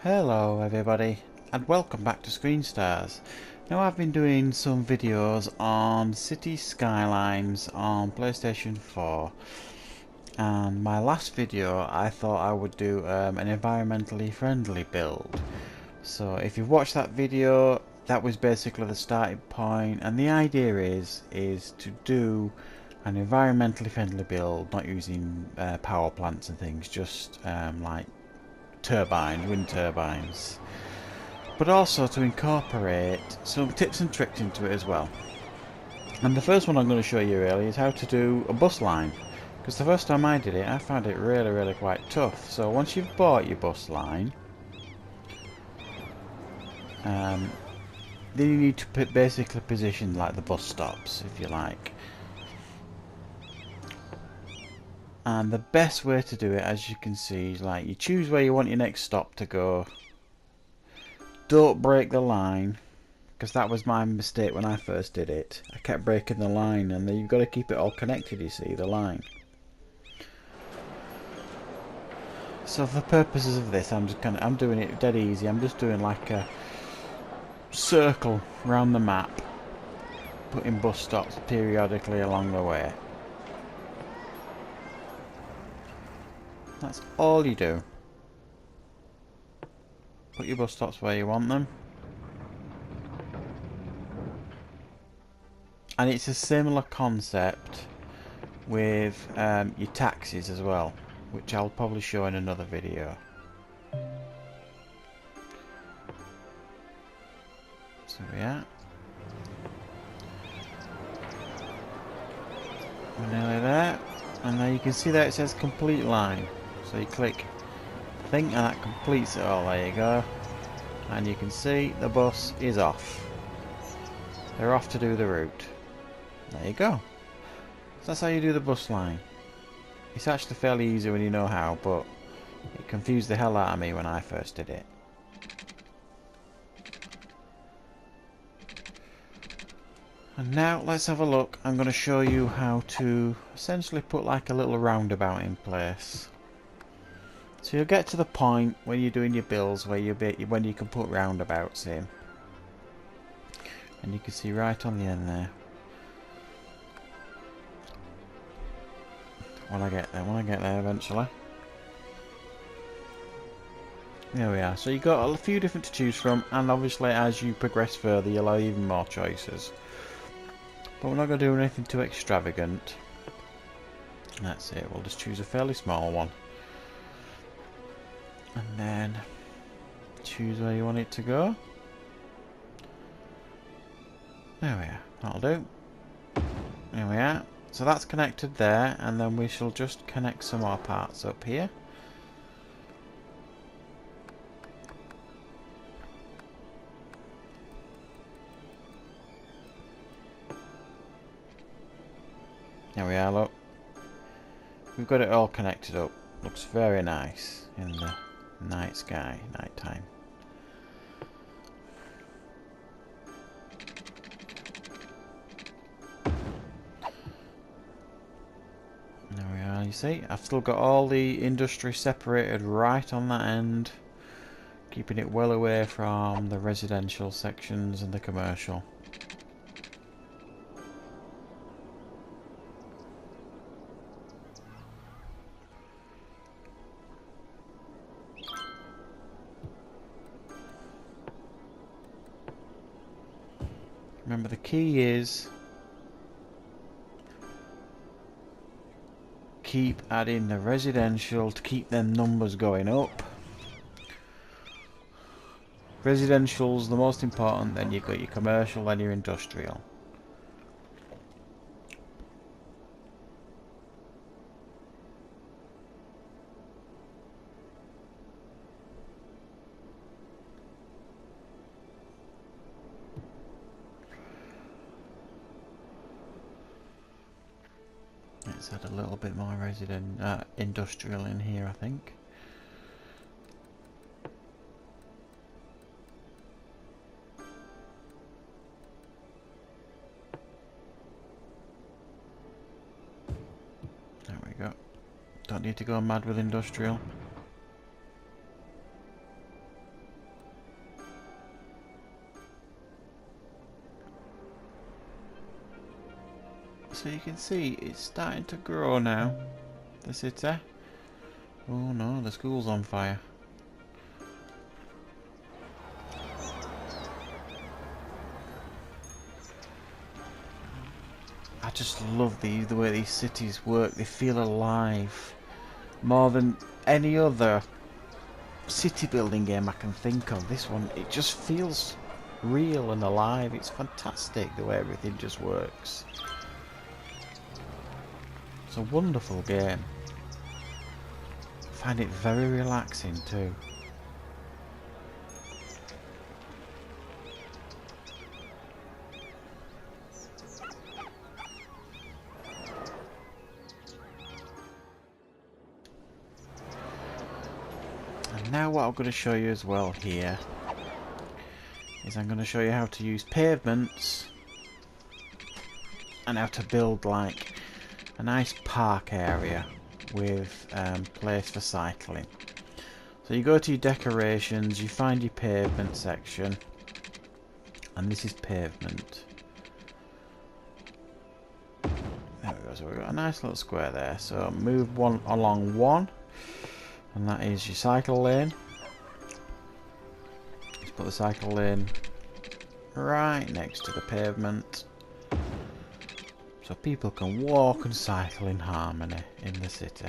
Hello everybody and welcome back to Screen Stars. Now I've been doing some videos on City Skylines on PlayStation 4, and my last video I thought I would do an environmentally friendly build. So if you've watched that video, that was basically the starting point, and the idea is to do an environmentally friendly build, not using power plants and things, just like wind turbines, but also to incorporate some tips and tricks into it as well. And the first one I'm going to show you really is how to do a bus line, because the first time I did it I found it really quite tough. So once you've bought your bus line, then you need to basically position like the bus stops, if you like. And the best way to do it, as you can see, is like you choose where you want your next stop to go. Don't break the line, because that was my mistake when I first did it. I kept breaking the line, and then you've got to keep it all connected, you see, the line. So for purposes of this, I'm doing it dead easy. I'm just doing like a circle around the map, putting bus stops periodically along the way. That's all you do. Put your bus stops where you want them. And it's a similar concept with your taxis as well, which I'll probably show in another video. So yeah, we're nearly there, and there you can see that it says complete line. So you click thing and that completes it all. There you go, and you can see the bus is off. They're off to do the route. There you go. So that's how you do the bus line. It's actually fairly easy when you know how, but it confused the hell out of me when I first did it. And now let's have a look. I'm going to show you how to essentially put like a little roundabout in place. So you'll get to the point when you're doing your builds where when you can put roundabouts in, and you can see right on the end there. When I get there eventually. There we are. So you've got a few different to choose from, and obviously as you progress further you'll have even more choices. But we're not going to do anything too extravagant. That's it, we'll just choose a fairly small one. And then choose where you want it to go. There we are, that'll do. There we are. So that's connected there, and then we shall just connect some more parts up here. There we are, look. We've got it all connected up. Looks very nice in the night sky, night time. There we are, you see. I've still got all the industry separated right on that end, keeping it well away from the residential sections and the commercial. Remember, the key is keep adding the residential to keep them numbers going up. Residential's the most important, then you've got your commercial, then your industrial. Let's add a little bit more industrial in here, I think. There we go. Don't need to go mad with industrial. So you can see it's starting to grow now, the city. Oh no, the school's on fire. I just love the way these cities work. They feel alive more than any other city building game I can think of. This one, it just feels real and alive. It's fantastic the way everything just works. It's a wonderful game. I find it very relaxing too. And now what I'm going to show you as well here is I'm going to show you how to use pavements and how to build like a nice park area with place for cycling. So you go to your decorations, you find your pavement section, and this is pavement. There we go, so we've got a nice little square there. So move one along one, and that is your cycle lane. Let's put the cycle lane right next to the pavement, so people can walk and cycle in harmony in the city.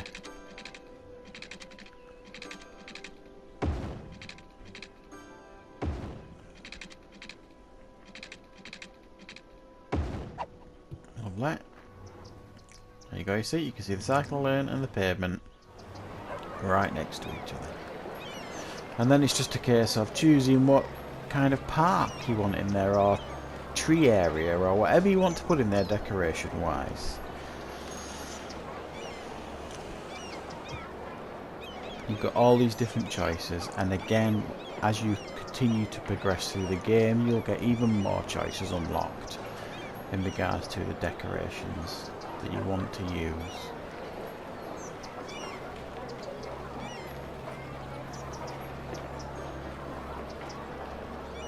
Lovely. There you go, you can see the cycle lane and the pavement right next to each other. And then it's just a case of choosing what kind of park you want in there, or tree area, or whatever you want to put in there decoration wise. You've got all these different choices, and again, as you continue to progress through the game, you'll get even more choices unlocked in regards to the decorations that you want to use.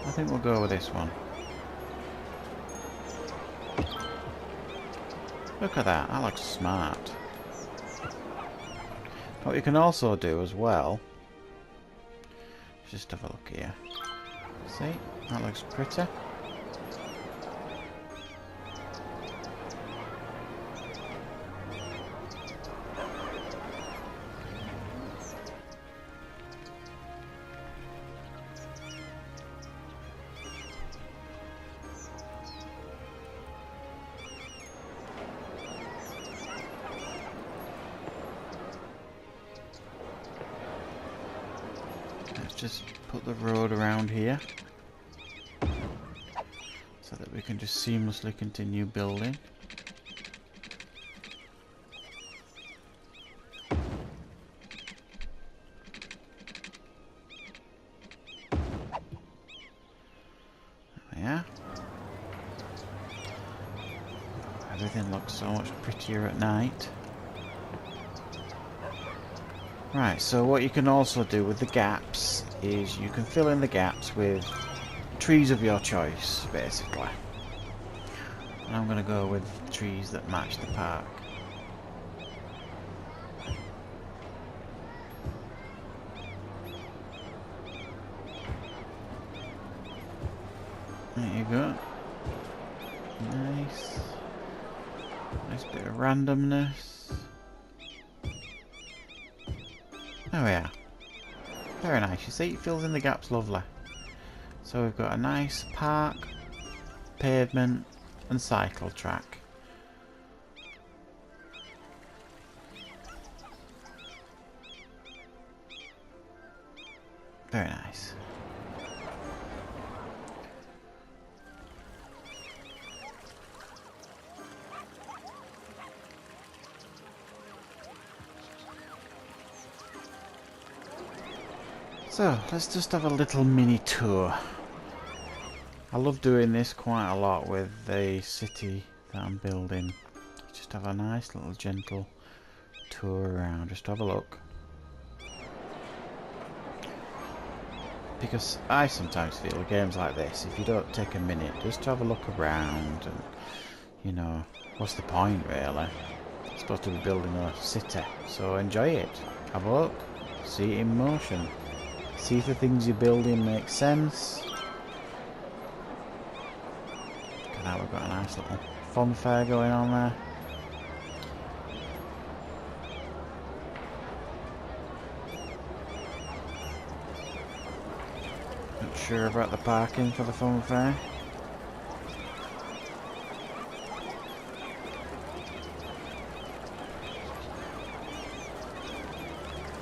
I think we'll go with this one. Look at that, that looks smart. What you can also do as well, just have a look here. See, that looks pretty. Just put the road around here so that we can just seamlessly continue building. Yeah. Everything looks so much prettier at night. Right, so what you can also do with the gaps is you can fill in the gaps with trees of your choice, basically. And I'm going to go with trees that match the park. There you go. Nice. Nice bit of randomness. There we are. Very nice. You see, it fills in the gaps lovely. So we've got a nice park, pavement, and cycle track. Very nice. So, let's just have a little mini tour. I love doing this quite a lot with the city that I'm building. Just have a nice little gentle tour around, just have a look. Because I sometimes feel with games like this, if you don't take a minute just to have a look around and, you know, what's the point really? It's supposed to be building a city, so enjoy it. Have a look. See it in motion. See if the things you're building make sense. Now we've got a nice little fun fair going on there. Not sure about the parking for the fun fair.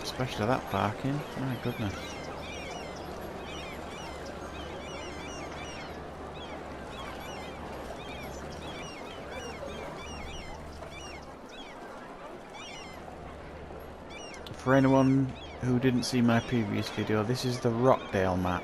Especially that parking, my goodness. For anyone who didn't see my previous video, this is the Rockdale map.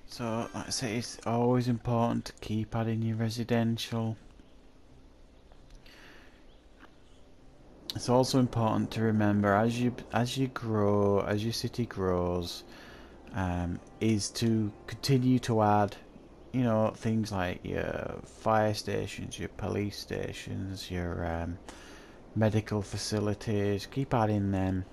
So, like I say, it's always important to keep adding your residential. It's also important to remember as you grow, as your city grows, is to continue to add, you know, things like your fire stations, your police stations, your medical facilities. Keep adding them.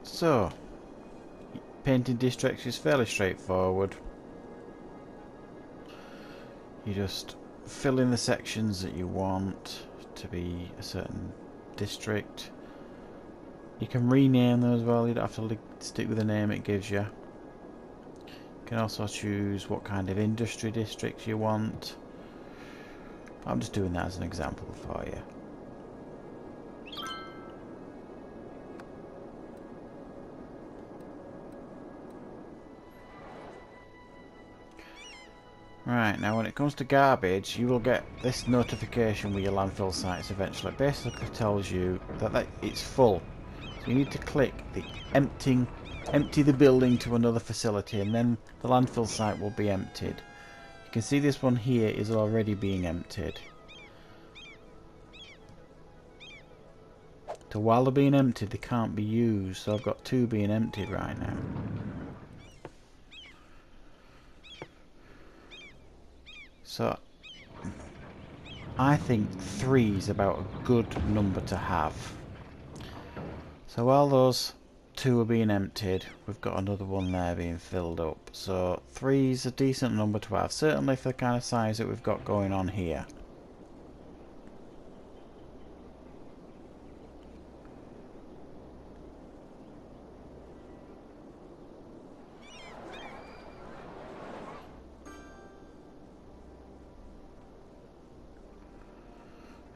So, painting districts is fairly straightforward. You just fill in the sections that you want to be a certain district. You can rename them as well, you don't have to stick with the name it gives you. You can also choose what kind of industry districts you want. I'm just doing that as an example for you. Right, now when it comes to garbage, you will get this notification with your landfill sites eventually. It basically tells you that it's full. So you need to click the empty the building to another facility, and then the landfill site will be emptied. You can see this one here is already being emptied. So while they're being emptied, they can't be used. So I've got 2 being emptied right now. So I think 3 is about a good number to have. So while those 2 are being emptied, we've got another one there being filled up. So 3 is a decent number to have, certainly for the kind of size that we've got going on here.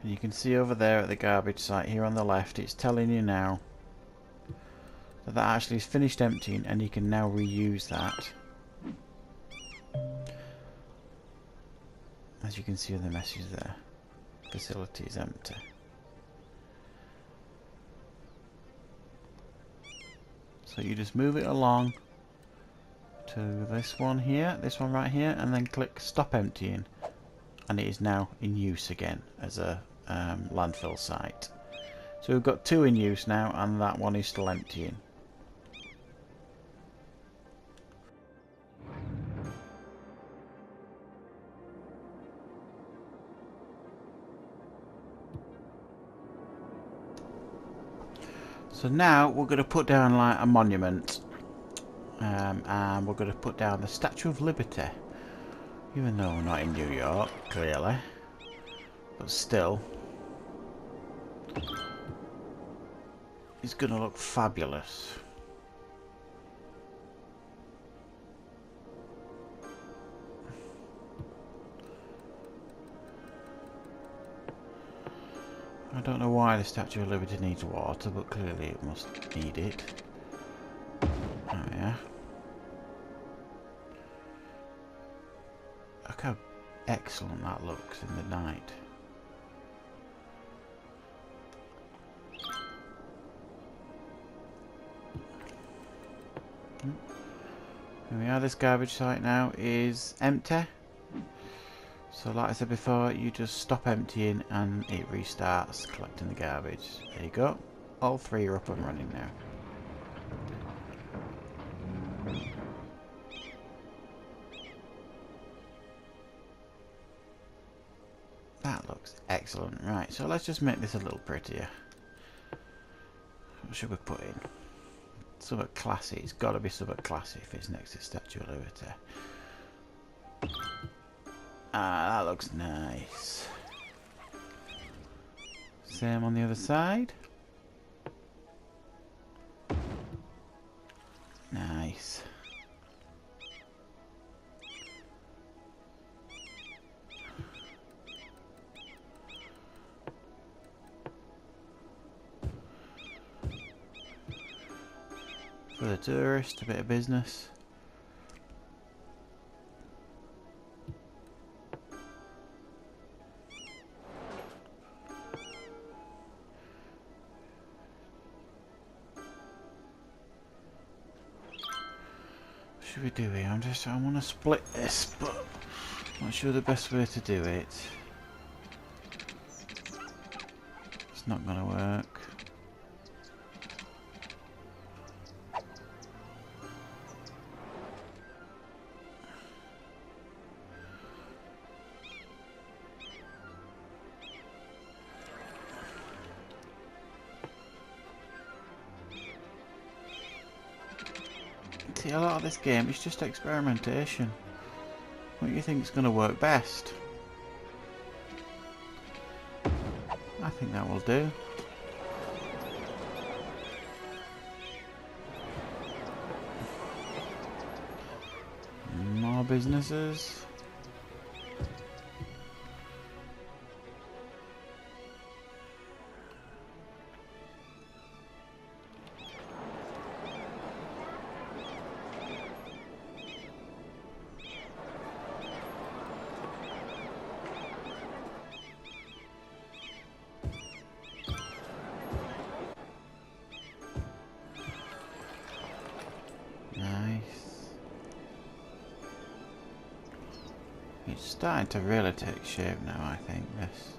And you can see over there at the garbage site here on the left, it's telling you now that that actually is finished emptying and you can now reuse that. As you can see in the message there, facility is empty. So you just move it along to this one here, this one right here, and then click stop emptying, and it is now in use again as a landfill site. So we've got 2 in use now, and that one is still emptying. So now we're going to put down like a monument, and we're going to put down the Statue of Liberty, even though we're not in New York, clearly, but still, it's going to look fabulous. I don't know why the Statue of Liberty needs water, but clearly it must need it. Oh yeah. Look how excellent that looks in the night. Here we are, this garbage site now is empty. So like I said before, you just stop emptying and it restarts collecting the garbage. There you go. All 3 are up and running now. That looks excellent. Right, so let's just make this a little prettier. What should we put in? Something classy. It's got to be something classy if it's next to Statue of Liberty. Ah, that looks nice. Same on the other side. Nice. For the tourist, a bit of business. What should we do here? I want to split this, but I'm not sure the best way to do it. It's not going to work. See, a lot of this game is just experimentation. What do you think is going to work best? I think that will do. More businesses. It's starting to really take shape now, I think, this.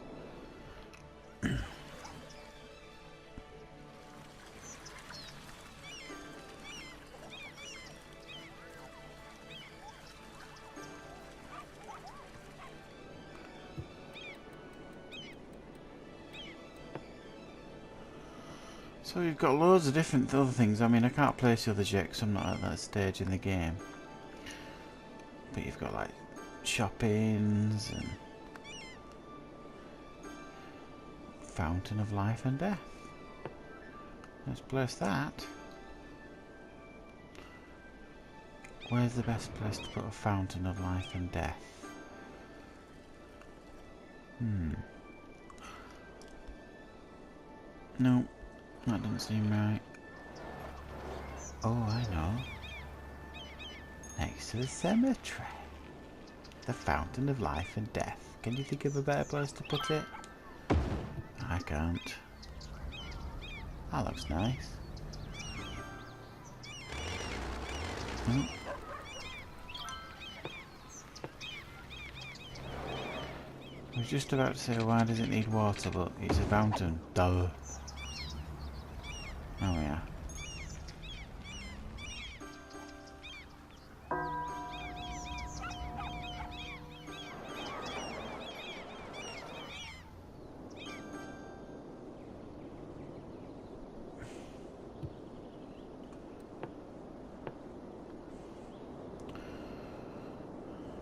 So you've got loads of different other things. I mean, I can't place the others yet because I'm not at that stage in the game. But you've got like shoppings and Fountain of Life and Death. Let's place that. Where's the best place to put a Fountain of Life and Death? No, that doesn't seem right. Oh, I know. Next to the cemetery. The fountain of life and death. Can you think of a better place to put it? I can't. That looks nice. Hmm. I was just about to say, why does it need water, but it's a fountain. Duh. Oh yeah.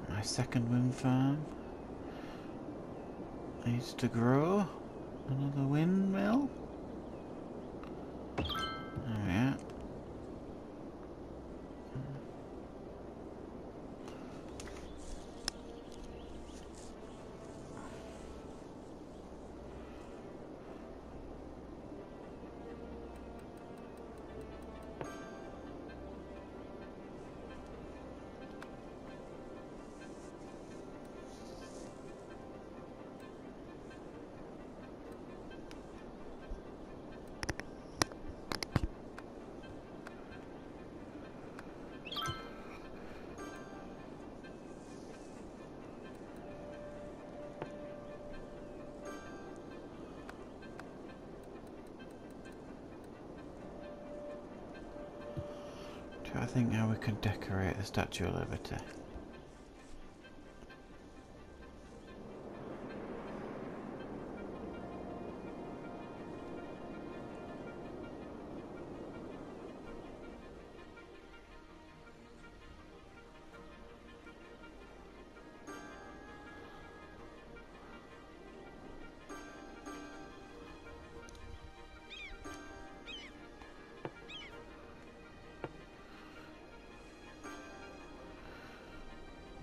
My second wind farm needs to grow. Another windmill. Oh yeah. I think how we could decorate the Statue of Liberty.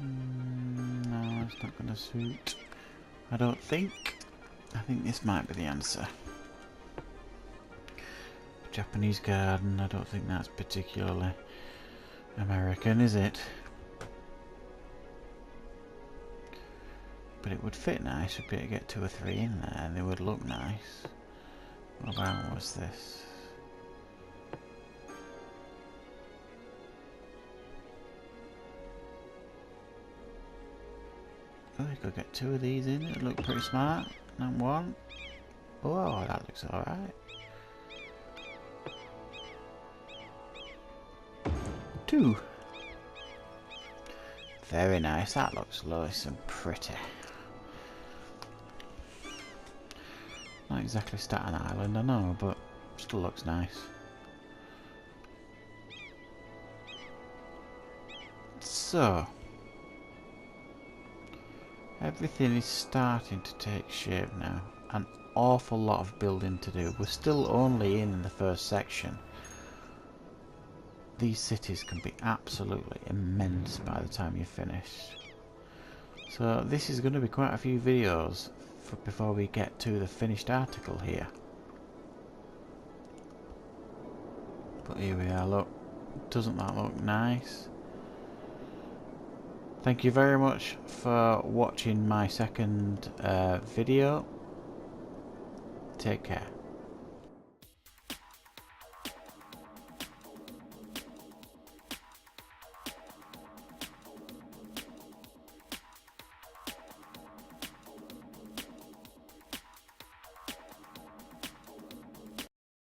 No, it's not going to suit. I don't think. I think this might be the answer. Japanese garden, I don't think that's particularly American, is it? But it would fit nice. We'd be able to get 2 or 3 in there and they would look nice. What about, what's this? Oh, you could get 2 of these in, it would look pretty smart. And 1. Oh, that looks alright. 2. Very nice, that looks nice and pretty. Not exactly Staten Island, I know, but still looks nice. So, everything is starting to take shape now. An awful lot of building to do. We're still only in the first section. These cities can be absolutely immense by the time you're finished. So this is going to be quite a few videos before we get to the finished article here. But here we are, look. Doesn't that look nice? Thank you very much for watching my second video. Take care.